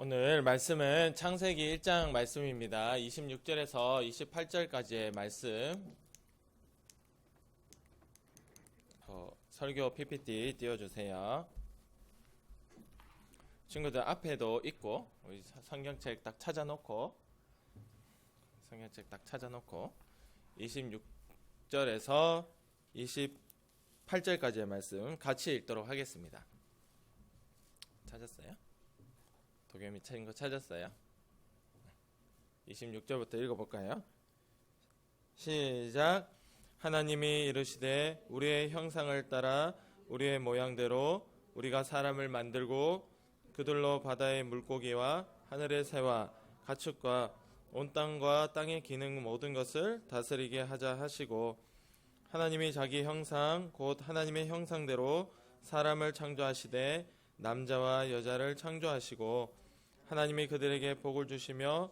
오늘 말씀은 창세기 1장 말씀입니다. 26절에서 28절까지의 말씀. 설교 PPT 띄워주세요. 친구들 앞에도 있고 우리 성경책 딱 찾아놓고 26절에서 28절까지의 말씀 같이 읽도록 하겠습니다. 찾았어요? 도겸이 찾은 거 찾았어요? 26절부터 읽어볼까요? 시작. 하나님이 이르시되 우리의 형상을 따라 우리의 모양대로 우리가 사람을 만들고 그들로 바다의 물고기와 하늘의 새와 가축과 온 땅과 땅에 기는 모든 것을 다스리게 하자 하시고, 하나님이 자기 형상 곧 하나님의 형상대로 사람을 창조하시되 남자와 여자를 창조하시고, 하나님이 그들에게 복을 주시며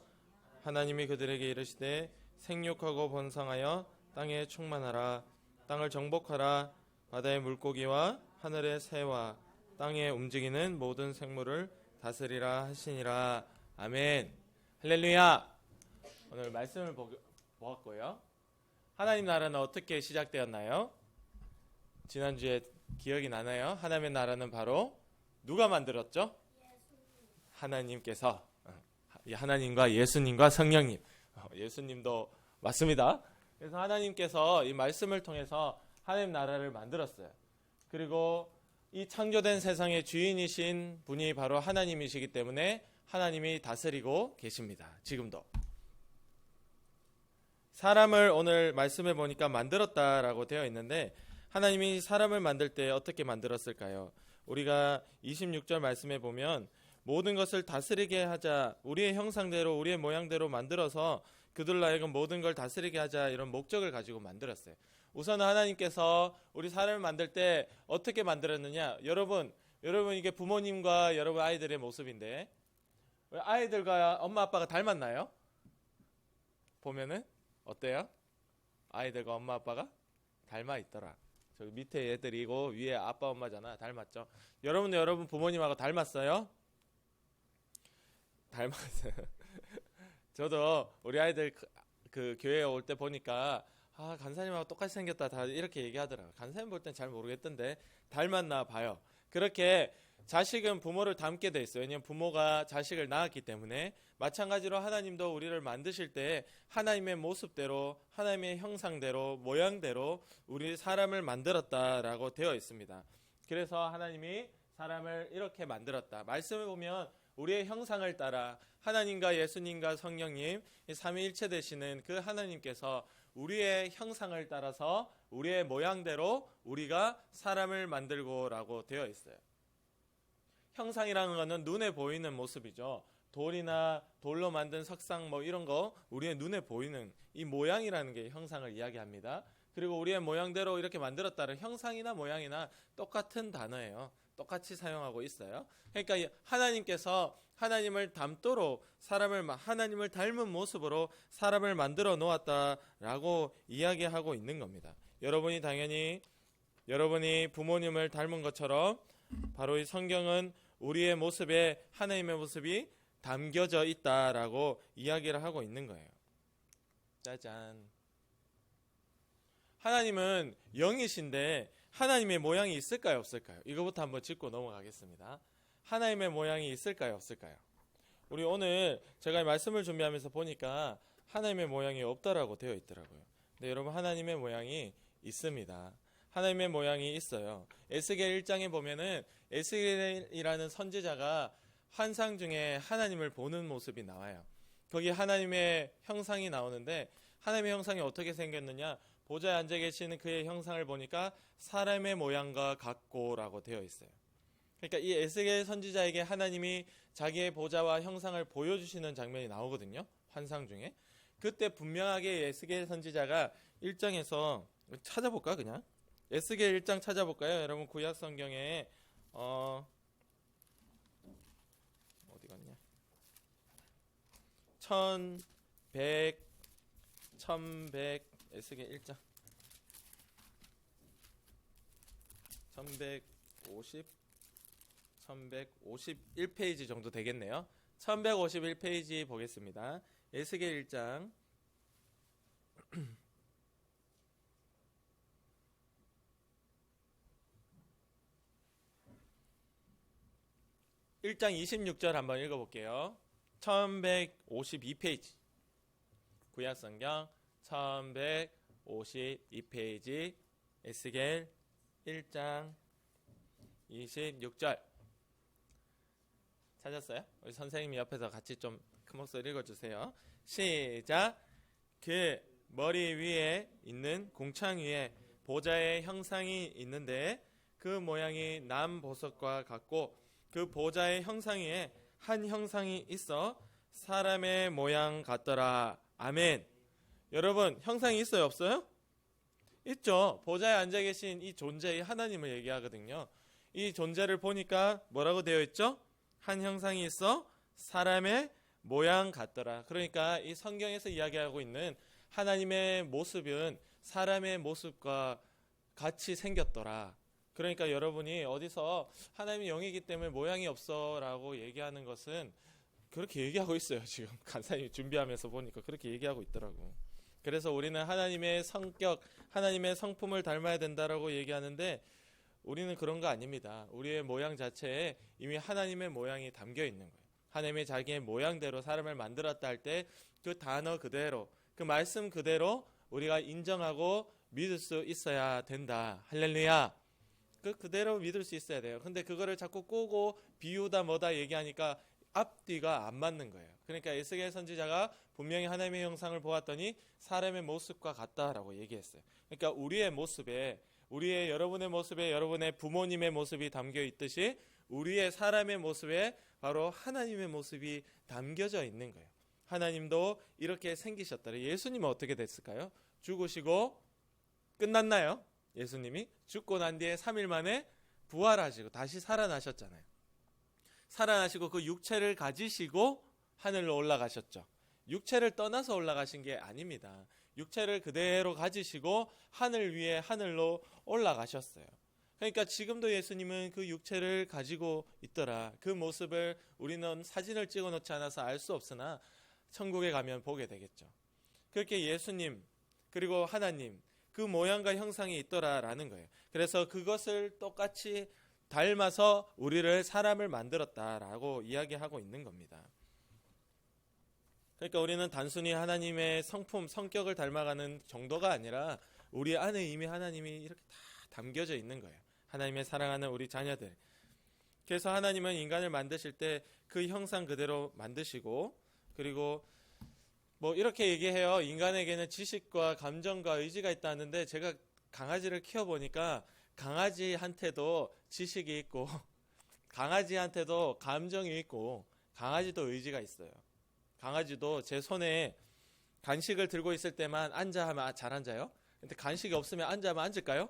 하나님이 그들에게 이르시되 생육하고 번성하여 땅에 충만하라. 땅을 정복하라. 바다의 물고기와 하늘의 새와 땅에 움직이는 모든 생물을 다스리라 하시니라. 아멘. 할렐루야. 오늘 말씀을 보았고요. 하나님 나라는 어떻게 시작되었나요? 지난주에 기억이 나나요? 하나님의 나라는 바로 누가 만들었죠? 하나님께서, 하나님과 예수님과 성령님, 예수님도 맞습니다. 그래서 하나님께서 이 말씀을 통해서 하나님 나라를 만들었어요. 그리고 이 창조된 세상의 주인이신 분이 바로 하나님이시기 때문에 하나님이 다스리고 계십니다. 지금도. 사람을 오늘 말씀해 보니까 만들었다라고 되어 있는데, 하나님이 사람을 만들 때 어떻게 만들었을까요? 우리가 26절 말씀해 보면 모든 것을 다스리게 하자, 우리의 형상대로 우리의 모양대로 만들어서 그들로 하여금 모든 걸 다스리게 하자, 이런 목적을 가지고 만들었어요. 우선 하나님께서 우리 사람을 만들 때 어떻게 만들었느냐? 여러분 이게 부모님과 여러분 아이들의 모습인데, 아이들과 엄마 아빠가 닮았나요? 보면은 어때요? 아이들과 엄마 아빠가 닮아 있더라. 저기 밑에 애들이고 위에 아빠 엄마잖아. 닮았죠? 여러분 부모님하고 닮았어요? 닮았어요. 저도 우리 아이들 그 교회에 올 때 보니까 간사님하고 똑같이 생겼다 다 이렇게 얘기하더라고요. 간사님 볼 땐 잘 모르겠던데 닮았나 봐요. 그렇게 자식은 부모를 닮게 돼 있어요. 왜냐하면 부모가 자식을 낳았기 때문에. 마찬가지로 하나님도 우리를 만드실 때 하나님의 모습대로, 하나님의 형상대로, 모양대로 우리 사람을 만들었다라고 되어 있습니다. 그래서 하나님이 사람을 이렇게 만들었다. 말씀을 보면 우리의 형상을 따라 하나님과 예수님과 성령님, 이 삼위일체 되시는 그 하나님께서 우리의 형상을 따라서 우리의 모양대로 우리가 사람을 만들고라고 되어 있어요. 형상이라는 것은 눈에 보이는 모습이죠. 돌이나 돌로 만든 석상 이런 거 우리의 눈에 보이는 이 모양이라는 게 형상을 이야기합니다. 그리고 우리의 모양대로 이렇게 만들었다는 형상이나 모양이나 똑같은 단어예요. 똑같이 사용하고 있어요. 그러니까 하나님께서 하나님을 닮도록 하나님을 닮은 모습으로 사람을 만들어 놓았다라고 이야기하고 있는 겁니다. 여러분이 당연히 여러분이 부모님을 닮은 것처럼 바로 이 성경은 우리의 모습에 하나님의 모습이 담겨져 있다라고 이야기를 하고 있는 거예요. 짜잔. 하나님은 영이신데 하나님의 모양이 있을까요, 없을까요? 이거부터 한번 짚고 넘어가겠습니다. 하나님의 모양이 있을까요, 없을까요? 우리 오늘 제가 말씀을 준비하면서 보니까 하나님의 모양이 없다라고 되어 있더라고요. 근데 여러분, 하나님의 모양이 있습니다. 하나님의 모양이 있어요. 에스겔 1장에 보면은 에스겔이라는 선지자가 환상 중에 하나님을 보는 모습이 나와요. 거기 하나님의 형상이 나오는데, 하나님의 형상이 어떻게 생겼느냐? 보좌에 앉아 계시는 그의 형상을 보니까 사람의 모양과 같고라고 되어 있어요. 그러니까 이 에스겔 선지자에게 하나님이 자기의 보좌와 형상을 보여주시는 장면이 나오거든요. 환상 중에. 그때 분명하게 에스겔 선지자가 1장에서 찾아볼까 그냥? 에스겔 1장 찾아볼까요? 여러분 구약 성경에 어디 갔냐? 1100 에스겔 1장 1151페이지 정도 되겠네요. 1151페이지 보겠습니다. 에스겔 1장 1장 26절 한번 읽어볼게요. 1152페이지 구약성경 1152페이지 에스겔 1장 26절 찾았어요? 우리 선생님이 옆에서 같이 좀 큰 목소리 읽어주세요. 시작. 그 머리 위에 있는 궁창 위에 보좌의 형상이 있는데 그 모양이 남보석과 같고 그 보좌의 형상 위에 한 형상이 있어 사람의 모양 같더라. 아멘. 여러분, 형상이 있어요, 없어요? 있죠. 보좌에 앉아 계신 이 존재, 이 하나님을 얘기하거든요. 이 존재를 보니까 뭐라고 되어 있죠? 한 형상이 있어 사람의 모양 같더라. 그러니까 이 성경에서 이야기하고 있는 하나님의 모습은 사람의 모습과 같이 생겼더라. 그러니까 여러분이 어디서 하나님의 영이기 때문에 모양이 없어 라고 얘기하는 것은 그렇게 얘기하고 있어요. 지금 간사님 준비하면서 보니까 그렇게 얘기하고 있더라고. 그래서 우리는 하나님의 성격, 하나님의 성품을 닮아야 된다라고 얘기하는데 우리는 그런 거 아닙니다. 우리의 모양 자체에 이미 하나님의 모양이 담겨 있는 거예요. 하나님이 자기의 모양대로 사람을 만들었다 할 때 그 단어 그대로, 그 말씀 그대로 우리가 인정하고 믿을 수 있어야 된다. 할렐루야. 그대로 믿을 수 있어야 돼요. 근데 그거를 자꾸 꼬고 비유다 뭐다 얘기하니까 앞뒤가 안 맞는 거예요. 그러니까 에스겔 선지자가 분명히 하나님의 형상을 보았더니 사람의 모습과 같다라고 얘기했어요. 그러니까 우리의 모습에, 우리의 여러분의 모습에 여러분의 부모님의 모습이 담겨 있듯이 우리의 사람의 모습에 바로 하나님의 모습이 담겨져 있는 거예요. 하나님도 이렇게 생기셨더라. 예수님은 어떻게 됐을까요? 죽으시고 끝났나요? 예수님이 죽고 난 뒤에 3일 만에 부활하시고 다시 살아나셨잖아요. 살아나시고 그 육체를 가지시고 하늘로 올라가셨죠. 육체를 떠나서 올라가신 게 아닙니다. 육체를 그대로 가지시고 하늘 위에 하늘로 올라가셨어요. 그러니까 지금도 예수님은 그 육체를 가지고 있더라. 그 모습을 우리는 사진을 찍어 놓지 않아서 알 수 없으나 천국에 가면 보게 되겠죠. 그렇게 예수님 그리고 하나님 그 모양과 형상이 있더라라는 거예요. 그래서 그것을 똑같이 닮아서 우리를 사람을 만들었다라고 이야기하고 있는 겁니다. 그러니까 우리는 단순히 하나님의 성품, 성격을 닮아가는 정도가 아니라 우리 안에 이미 하나님이 이렇게 다 담겨져 있는 거예요. 하나님의 사랑하는 우리 자녀들. 그래서 하나님은 인간을 만드실 때 그 형상 그대로 만드시고, 그리고 뭐 이렇게 얘기해요. 인간에게는 지식과 감정과 의지가 있다는데 제가 강아지를 키워보니까 강아지한테도 지식이 있고 강아지한테도 감정이 있고 강아지도 의지가 있어요. 강아지도 제 손에 간식을 들고 있을 때만 앉아 하면 잘 앉아요. 근데 간식이 없으면 앉아 하면 앉을까요?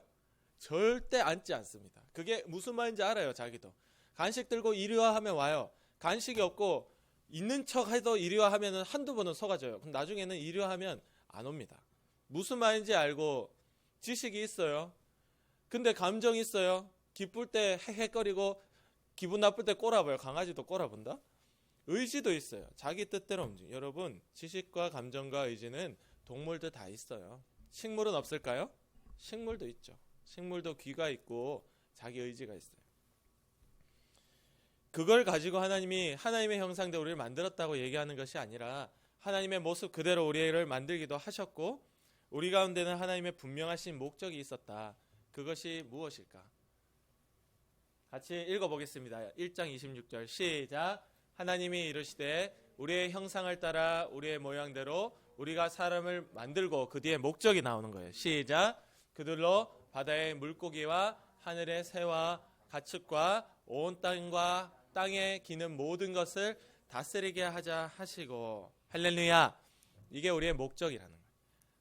절대 앉지 않습니다. 그게 무슨 말인지 알아요. 자기도. 간식 들고 이리 와 하면 와요. 간식이 없고 있는 척 해도 이리 와 하면 한두 번은 속아져요. 그럼 나중에는 이리 와 하면 안 옵니다. 무슨 말인지 알고 지식이 있어요. 근데 감정이 있어요. 기쁠 때 헤헤거리고 기분 나쁠 때 꼬라봐요. 강아지도 꼬라본다. 의지도 있어요. 자기 뜻대로 움직여요. 여러분, 지식과 감정과 의지는 동물들 다 있어요. 식물은 없을까요? 식물도 있죠. 식물도 귀가 있고 자기 의지가 있어요. 그걸 가지고 하나님이 하나님의 형상대로 우리를 만들었다고 얘기하는 것이 아니라 하나님의 모습 그대로 우리를 만들기도 하셨고 우리 가운데는 하나님의 분명하신 목적이 있었다. 그것이 무엇일까? 같이 읽어보겠습니다. 1장 26절 시작. 하나님이 이르시되 우리의 형상을 따라 우리의 모양대로 우리가 사람을 만들고 그 뒤에 목적이 나오는 거예요. 시작. 그들로 바다의 물고기와 하늘의 새와 가축과 온 땅과 땅에 기는 모든 것을 다스리게 하자 하시고 할렐루야. 이게 우리의 목적이라는 거예요.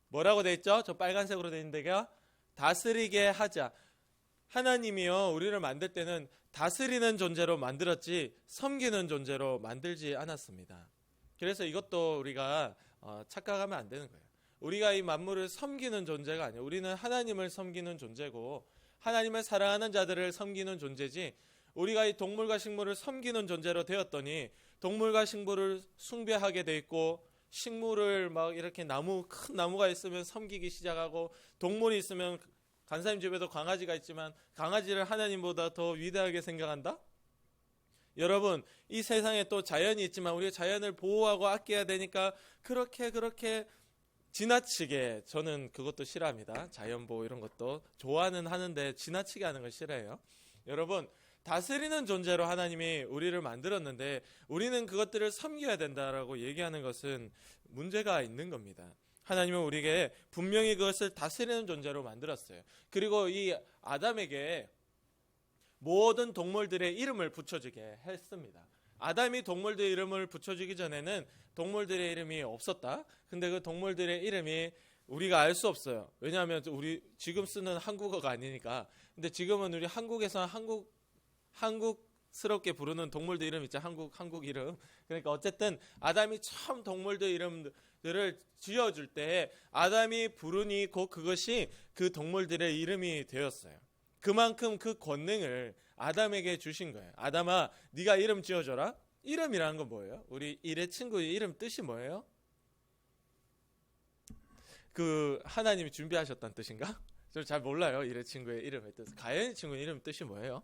뭐라고 돼 있죠? 저 빨간색으로 돼 있는데요. 다스리게 하자. 하나님이요 우리를 만들 때는 다스리는 존재로 만들었지 섬기는 존재로 만들지 않았습니다. 그래서 이것도 우리가 착각하면 안 되는 거예요. 우리가 이 만물을 섬기는 존재가 아니에요. 우리는 하나님을 섬기는 존재고 하나님을 사랑하는 자들을 섬기는 존재지 우리가 이 동물과 식물을 섬기는 존재로 되었더니 동물과 식물을 숭배하게 돼 있고, 식물을 막 이렇게 큰 나무가 있으면 섬기기 시작하고, 동물이 있으면 간사님 집에도 강아지가 있지만 강아지를 하나님보다 더 위대하게 생각한다? 여러분, 이 세상에 또 자연이 있지만 우리가 자연을 보호하고 아껴야 되니까 그렇게 지나치게, 저는 그것도 싫어합니다. 자연보호 이런 것도 좋아는 하는데 지나치게 하는 걸 싫어해요. 여러분, 다스리는 존재로 하나님이 우리를 만들었는데 우리는 그것들을 섬겨야 된다라고 얘기하는 것은 문제가 있는 겁니다. 하나님은 우리에게 분명히 그것을 다스리는 존재로 만들었어요. 그리고 이 아담에게 모든 동물들의 이름을 붙여주게 했습니다. 아담이 동물들의 이름을 붙여주기 전에는 동물들의 이름이 없었다. 근데 그 동물들의 이름이 우리가 알 수 없어요. 왜냐하면 우리 지금 쓰는 한국어가 아니니까. 근데 지금은 우리 한국에서 한국스럽게 부르는 동물들 이름 있죠. 한국 이름. 그러니까 어쨌든 아담이 처음 동물들 이름들을 지어줄 때 아담이 부르니 곧 그것이 그 동물들의 이름이 되었어요. 그만큼 그 권능을 아담에게 주신 거예요. 아담아, 네가 이름 지어줘라. 이름이라는 건 뭐예요? 우리 일의 친구의 이름 뜻이 뭐예요? 그 하나님이 준비하셨다는 뜻인가? 저 잘 몰라요. 일의 친구의 이름의 뜻. 가연이 친구의 이름 뜻이 뭐예요?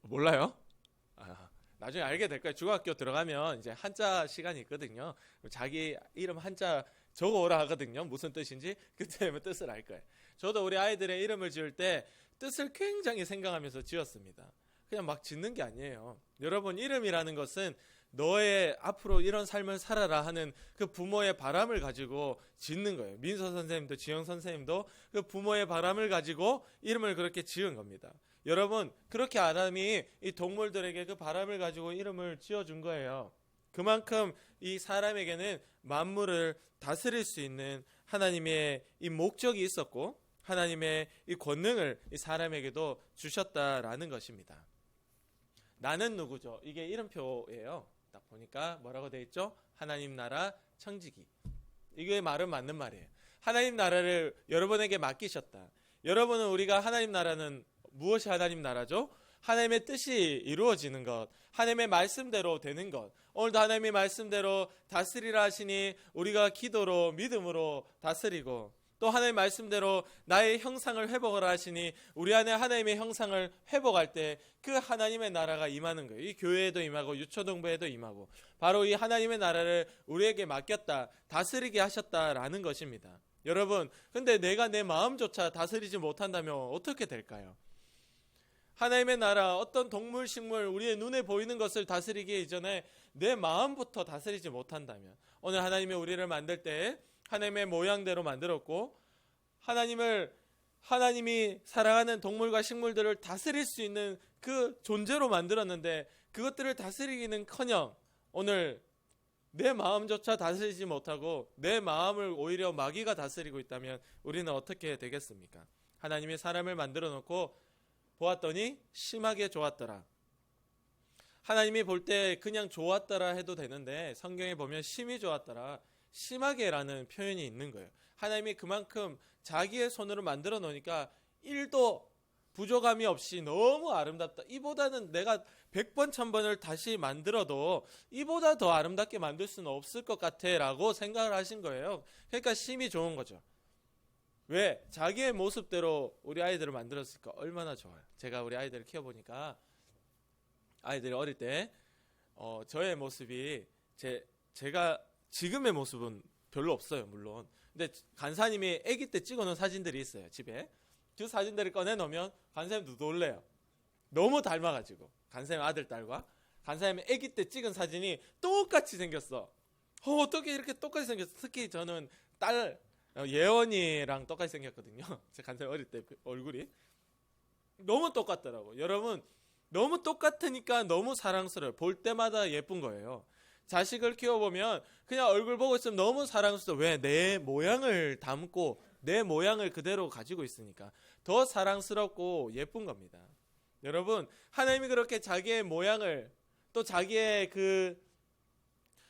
몰라요? 나중에 알게 될 거예요. 중학교 들어가면 이제 한자 시간이 있거든요. 자기 이름 한자 적어오라 하거든요. 무슨 뜻인지 그때 되면 뜻을 알 거예요. 저도 우리 아이들의 이름을 지을 때 뜻을 굉장히 생각하면서 지었습니다. 그냥 막 짓는 게 아니에요. 여러분, 이름이라는 것은 너의 앞으로 이런 삶을 살아라 하는 그 부모의 바람을 가지고 짓는 거예요. 민서 선생님도 지영 선생님도 그 부모의 바람을 가지고 이름을 그렇게 지은 겁니다. 여러분, 그렇게 아담이 이 동물들에게 그 바람을 가지고 이름을 지어준 거예요. 그만큼 이 사람에게는 만물을 다스릴 수 있는 하나님의 이 목적이 있었고 하나님의 이 권능을 이 사람에게도 주셨다라는 것입니다. 나는 누구죠? 이게 이름표예요. 딱 보니까 뭐라고 되어 있죠? 하나님 나라 청지기. 이게 말은 맞는 말이에요. 하나님 나라를 여러분에게 맡기셨다. 여러분은 우리가 하나님 나라는 무엇이 하나님 나라죠? 하나님의 뜻이 이루어지는 것, 하나님의 말씀대로 되는 것. 오늘도 하나님의 말씀대로 다스리라 하시니 우리가 기도로 믿음으로 다스리고, 또 하나님의 말씀대로 나의 형상을 회복하라 하시니 우리 안에 하나님의 형상을 회복할 때 그 하나님의 나라가 임하는 거예요. 이 교회에도 임하고 유초동부에도 임하고, 바로 이 하나님의 나라를 우리에게 맡겼다, 다스리게 하셨다라는 것입니다. 여러분, 근데 내가 내 마음조차 다스리지 못한다면 어떻게 될까요? 하나님의 나라, 어떤 동물, 식물, 우리의 눈에 보이는 것을 다스리기 이전에 내 마음부터 다스리지 못한다면, 오늘 하나님이 우리를 만들 때 하나님의 모양대로 만들었고 하나님이 사랑하는 동물과 식물들을 다스릴 수 있는 그 존재로 만들었는데 그것들을 다스리기는커녕 오늘 내 마음조차 다스리지 못하고 내 마음을 오히려 마귀가 다스리고 있다면 우리는 어떻게 되겠습니까? 하나님이 사람을 만들어 놓고 보았더니 심하게 좋았더라. 하나님이 볼 때 그냥 좋았더라 해도 되는데 성경에 보면 심히 좋았더라, 심하게라는 표현이 있는 거예요. 하나님이 그만큼 자기의 손으로 만들어 놓으니까 1도 부족함이 없이 너무 아름답다. 이보다는 내가 100번 1000번을 다시 만들어도 이보다 더 아름답게 만들 수는 없을 것 같아 라고 생각을 하신 거예요. 그러니까 심히 좋은 거죠. 왜? 자기의 모습대로 우리 아이들을 만들었으니까 얼마나 좋아요. 제가 우리 아이들을 키워보니까 아이들이 어릴 때 저의 모습이 제가 지금의 모습은 별로 없어요, 물론. 근데 간사님이 아기 때 찍어놓은 사진들이 있어요, 집에. 그 사진들을 꺼내놓으면 간사님도 놀래요. 너무 닮아가지고 간사님 아들, 딸과 간사님이 아기 때 찍은 사진이 똑같이 생겼어. 어떻게 이렇게 똑같이 생겼어. 특히 저는 딸 예원이랑 똑같이 생겼거든요. 제 간사님 어릴 때 얼굴이 너무 똑같더라고. 여러분, 너무 똑같으니까 너무 사랑스러워요. 볼 때마다 예쁜 거예요. 자식을 키워보면 그냥 얼굴 보고 있으면 너무 사랑스러워. 왜? 내 모양을 담고 내 모양을 그대로 가지고 있으니까 더 사랑스럽고 예쁜 겁니다. 여러분, 하나님이 그렇게 자기의 모양을, 또 자기의 그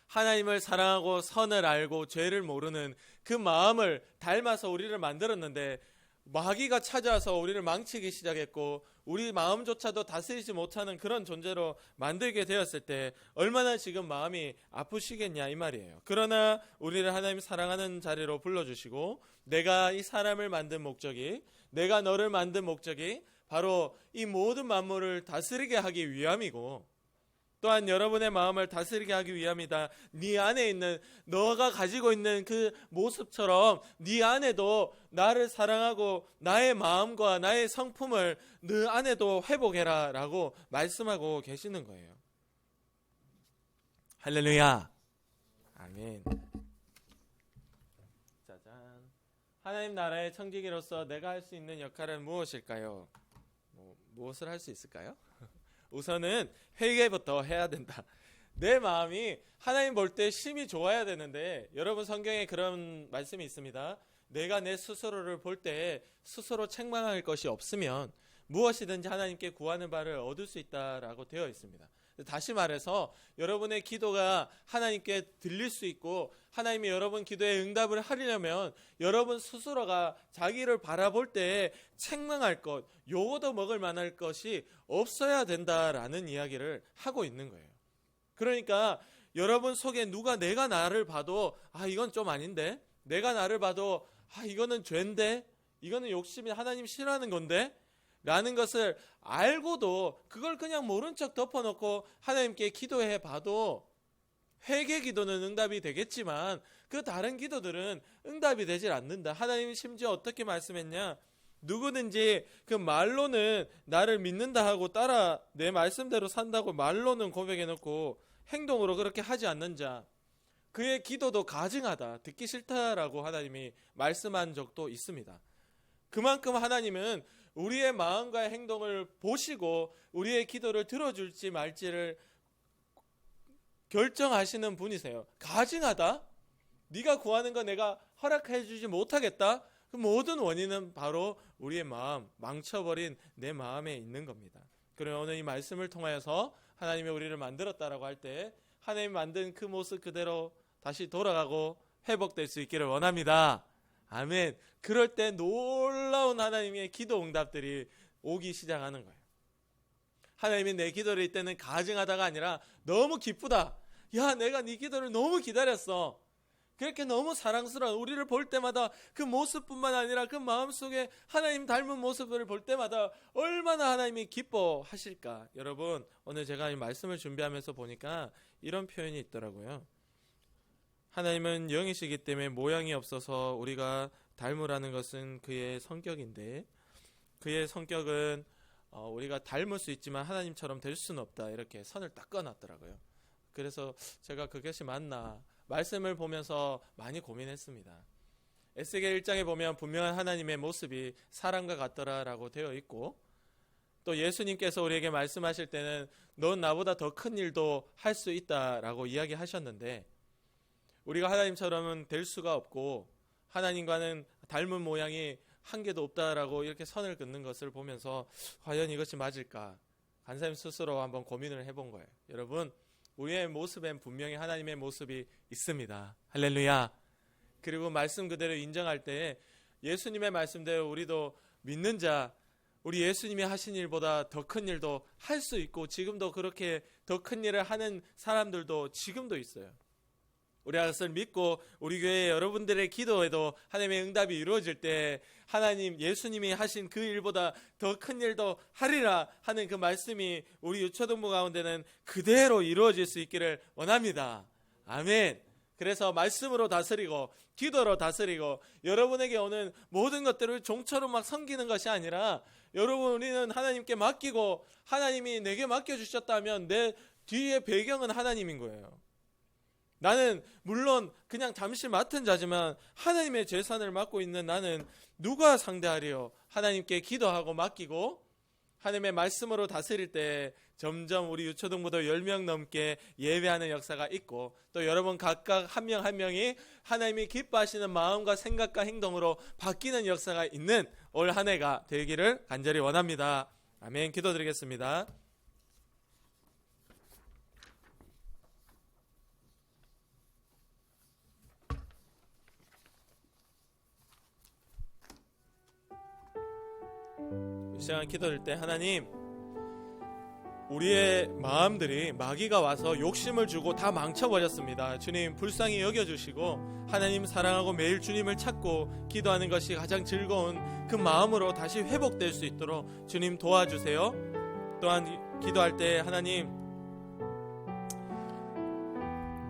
하나님을 사랑하고 선을 알고 죄를 모르는 그 마음을 닮아서 우리를 만들었는데 마귀가 찾아와서 우리를 망치기 시작했고 우리 마음조차도 다스리지 못하는 그런 존재로 만들게 되었을 때 얼마나 지금 마음이 아프시겠냐 이 말이에요. 그러나 우리를 하나님 사랑하는 자리로 불러주시고 내가 이 사람을 만든 목적이, 내가 너를 만든 목적이 바로 이 모든 만물을 다스리게 하기 위함이고 또한 여러분의 마음을 다스리게 하기 위함이다. 네 안에 있는, 너가 가지고 있는 그 모습처럼 네 안에도 나를 사랑하고 나의 마음과 나의 성품을 네 안에도 회복해라 라고 말씀하고 계시는 거예요. 할렐루야. 아멘. 짜잔. 하나님 나라의 청지기로서 내가 할 수 있는 역할은 무엇일까요? 무엇을 할 수 있을까요? 우선은 회개부터 해야 된다. 내 마음이 하나님 볼 때 심히 좋아야 되는데 여러분 성경에 그런 말씀이 있습니다. 내가 내 스스로를 볼 때 스스로 책망할 것이 없으면 무엇이든지 하나님께 구하는 바를 얻을 수 있다라고 되어 있습니다. 다시 말해서 여러분의 기도가 하나님께 들릴 수 있고 하나님이 여러분 기도에 응답을 하려면 여러분 스스로가 자기를 바라볼 때 책망할 것, 요거도 먹을 만할 것이 없어야 된다라는 이야기를 하고 있는 거예요. 그러니까 여러분 속에 누가 내가 나를 봐도 이건 좀 아닌데, 내가 나를 봐도 이거는 죄인데, 이거는 욕심이 하나님 싫어하는 건데 라는 것을 알고도 그걸 그냥 모른 척 덮어놓고 하나님께 기도해 봐도 회개 기도는 응답이 되겠지만 그 다른 기도들은 응답이 되질 않는다. 하나님이 심지어 어떻게 말씀했냐? 누구든지 그 말로는 나를 믿는다 하고 따라 내 말씀대로 산다고 말로는 고백해놓고 행동으로 그렇게 하지 않는 자, 그의 기도도 가증하다, 듣기 싫다라고 하나님이 말씀한 적도 있습니다. 그만큼 하나님은 우리의 마음과 행동을 보시고 우리의 기도를 들어줄지 말지를 결정하시는 분이세요. 가증하다? 네가 구하는 거 내가 허락해 주지 못하겠다? 그 모든 원인은 바로 우리의 마음, 망쳐버린 내 마음에 있는 겁니다. 그리고 오늘 이 말씀을 통하여서 하나님이 우리를 만들었다라고 할 때 하나님 만든 그 모습 그대로 다시 돌아가고 회복될 수 있기를 원합니다. 아멘. 그럴 때 놀라운 하나님의 기도 응답들이 오기 시작하는 거예요. 하나님이 내 기도를 이때는 가증하다가 아니라 너무 기쁘다. 야, 내가 네 기도를 너무 기다렸어. 그렇게 너무 사랑스러운, 우리를 볼 때마다 그 모습뿐만 아니라 그 마음속에 하나님 닮은 모습을 볼 때마다 얼마나 하나님이 기뻐하실까. 여러분, 오늘 제가 이 말씀을 준비하면서 보니까 이런 표현이 있더라고요. 하나님은 영이시기 때문에 모양이 없어서 우리가 닮으라는 것은 그의 성격인데 그의 성격은 우리가 닮을 수 있지만 하나님처럼 될 수는 없다. 이렇게 선을 딱 그어놨더라고요. 그래서 제가 그것이 맞나 말씀을 보면서 많이 고민했습니다. 에스겔 1장에 보면 분명한 하나님의 모습이 사람과 같더라라고 되어 있고 또 예수님께서 우리에게 말씀하실 때는 넌 나보다 더 큰 일도 할 수 있다라고 이야기하셨는데 우리가 하나님처럼은 될 수가 없고 하나님과는 닮은 모양이 한 개도 없다라고 이렇게 선을 긋는 것을 보면서 과연 이것이 맞을까? 간사님 스스로 한번 고민을 해본 거예요. 여러분, 우리의 모습엔 분명히 하나님의 모습이 있습니다. 할렐루야. 그리고 말씀 그대로 인정할 때 예수님의 말씀대로 우리도 믿는 자, 우리 예수님이 하신 일보다 더 큰 일도 할 수 있고 지금도 그렇게 더 큰 일을 하는 사람들도 지금도 있어요. 우리가 그것을 믿고 우리 교회 여러분들의 기도에도 하나님의 응답이 이루어질 때 하나님 예수님이 하신 그 일보다 더 큰 일도 하리라 하는 그 말씀이 우리 유초동부 가운데는 그대로 이루어질 수 있기를 원합니다. 아멘. 그래서 말씀으로 다스리고 기도로 다스리고 여러분에게 오는 모든 것들을 종처럼 막 섬기는 것이 아니라 여러분 우리는 하나님께 맡기고 하나님이 내게 맡겨주셨다면 내 뒤에 배경은 하나님인 거예요. 나는 물론 그냥 잠시 맡은 자지만 하나님의 재산을 맡고 있는 나는 누가 상대하리요? 하나님께 기도하고 맡기고 하나님의 말씀으로 다스릴 때 점점 우리 유초동부도 10명 넘게 예배하는 역사가 있고 또 여러분 각각 한 명 한 명이 하나님이 기뻐하시는 마음과 생각과 행동으로 바뀌는 역사가 있는 올 한 해가 되기를 간절히 원합니다. 아멘. 기도드리겠습니다. 시작한 기도할 때 하나님, 우리의 마음들이 마귀가 와서 욕심을 주고 다 망쳐버렸습니다. 주님 불쌍히 여겨주시고 하나님 사랑하고 매일 주님을 찾고 기도하는 것이 가장 즐거운 그 마음으로 다시 회복될 수 있도록 주님 도와주세요. 또한 기도할 때 하나님,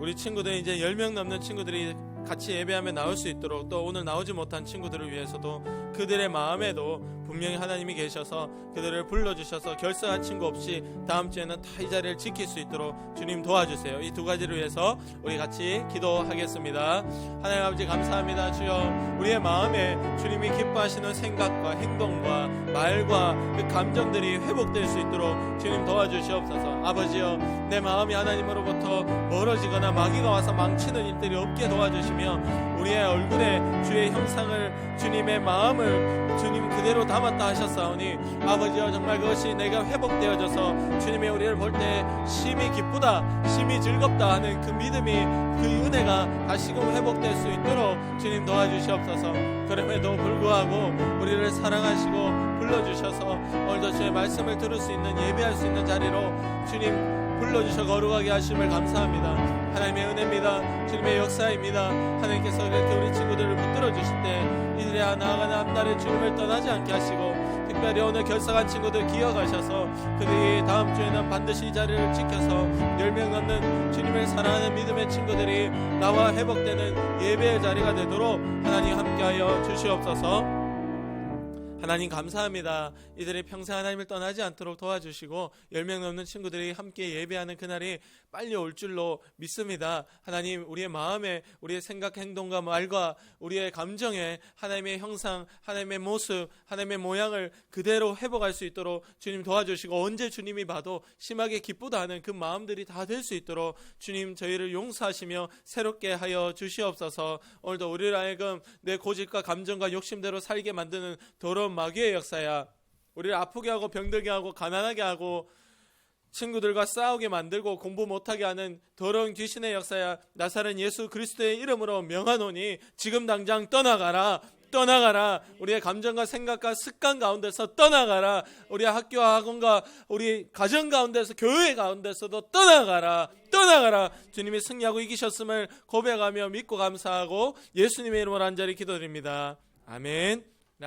우리 친구들 이제 10명 넘는 친구들이 같이 예배하며 나올 수 있도록, 또 오늘 나오지 못한 친구들을 위해서도 그들의 마음에도 분명히 하나님이 계셔서 그들을 불러주셔서 결석한 친구 없이 다음 주에는 다 이 자리를 지킬 수 있도록 주님 도와주세요. 이 두 가지를 위해서 우리 같이 기도하겠습니다. 하나님 아버지 감사합니다. 주여, 우리의 마음에 주님이 기뻐하시는 생각과 행동과 말과 그 감정들이 회복될 수 있도록 주님 도와주시옵소서. 아버지여, 내 마음이 하나님으로부터 멀어지거나 마귀가 와서 망치는 일들이 없게 도와주시며 우리의 얼굴에 주의 형상을, 주님의 마음을 주님 그대로 담았다 하셨사오니 아버지여, 정말 그것이 내가 회복되어져서 주님의 우리를 볼 때 심히 기쁘다, 심히 즐겁다 하는 그 믿음이, 그 은혜가 다시금 회복될 수 있도록 주님 도와주시옵소서. 그럼에도 불구하고 우리를 사랑하시고 불러주셔서 오늘도 주의 말씀을 들을 수 있는, 예배할 수 있는 자리로 주님 불러주셔 거룩하게 하심을 감사합니다. 하나님의 은혜입니다. 주님의 역사입니다. 하나님께서 이렇게 우리 친구들을 붙들어 주실 때 이들이 나아가는 앞날에 주님을 떠나지 않게 하시고, 특별히 오늘 결석한 친구들 기억하셔서 그들이 다음 주에는 반드시 이 자리를 지켜서 10명 넘는 주님을 사랑하는 믿음의 친구들이 나와 회복되는 예배의 자리가 되도록 하나님 함께하여 주시옵소서. 하나님 감사합니다. 이들이 평생 하나님을 떠나지 않도록 도와주시고 10명 넘는 친구들이 함께 예배하는 그날이 빨리 올 줄로 믿습니다. 하나님, 우리의 마음에, 우리의 생각, 행동과 말과 우리의 감정에 하나님의 형상, 하나님의 모습, 하나님의 모양을 그대로 회복할 수 있도록 주님 도와주시고, 언제 주님이 봐도 심하게 기쁘다 하는 그 마음들이 다 될 수 있도록 주님 저희를 용서하시며 새롭게 하여 주시옵소서. 오늘도 우리를 하여금 내 고집과 감정과 욕심대로 살게 만드는 더러운 마귀의 역사야, 우리를 아프게 하고 병들게 하고 가난하게 하고 친구들과 싸우게 만들고 공부 못하게 하는 더러운 귀신의 역사야, 나사렛 예수 그리스도의 이름으로 명하노니 지금 당장 떠나가라. 떠나가라. 우리의 감정과 생각과 습관 가운데서 떠나가라. 우리의 학교와 학원과 우리 가정 가운데서, 교회 가운데서도 떠나가라. 떠나가라. 주님이 승리하고 이기셨음을 고백하며 믿고 감사하고 예수님의 이름으로 간절히 기도드립니다. 아멘.